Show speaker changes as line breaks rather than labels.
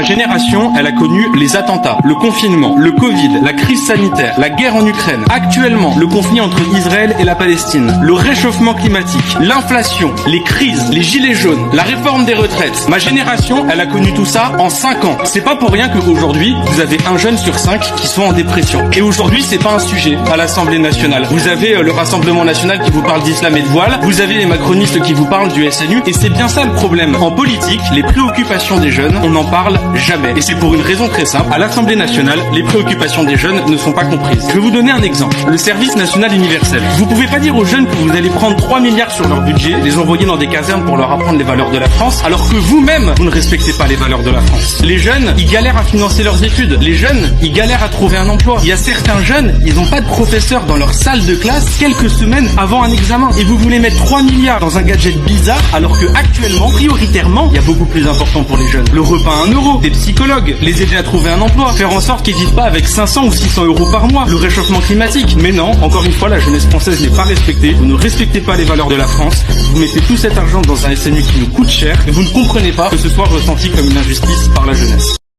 génération, elle a connu les attentats, le confinement, le Covid, la crise sanitaire, la guerre en Ukraine. Actuellement, le conflit entre Israël et la Palestine, le réchauffement climatique, l'inflation, les crises, les gilets jaunes, la réforme des retraites. Ma génération, elle a connu tout ça en 5 ans. C'est pas pour rien qu'aujourd'hui, vous avez un jeune sur 5 qui sont en dépression. Et aujourd'hui, c'est pas un sujet à l'Assemblée nationale. Vous avez le Rassemblement national qui vous parle d'islam et de voile, vous avez les macronistes qui vous parlent du SNU, et c'est bien ça le problème. En politique, les préoccupations des jeunes, on n'en parle jamais. Et c'est pour une raison très simple. À l'Assemblée nationale, les préoccupations des jeunes ne sont pas comprises. Je vais vous donner un exemple. Le service national universel. Vous pouvez pas dire aux jeunes que vous allez prendre 3 milliards sur leur budget, les envoyer dans des casernes pour leur apprendre les valeurs de la France, alors que vous-même, vous ne respectez pas les valeurs de la France. Les jeunes, ils galèrent à financer leurs études. Les jeunes, ils galèrent à trouver un emploi. Il y a certains jeunes, ils n'ont pas de professeur dans leur salle de classe quelques semaines avant un examen. Et vous voulez mettre 3 milliards dans un gadget bizarre, alors que actuellement, prioritairement, il y a beaucoup plus important pour les jeunes. Le repas à 1 euro, des psychologues, les aider à trouver un emploi, faire en sorte qu'ils vivent pas avec 500 ou 600 euros par mois, le réchauffement climatique. Mais non, encore une fois, la jeunesse française n'est pas respectée. Vous ne respectez pas les valeurs de la France. Vous mettez tout cet argent dans un SNU qui nous coûte cher et vous ne comprenez pas que ce soit ressenti comme une injustice par la jeunesse.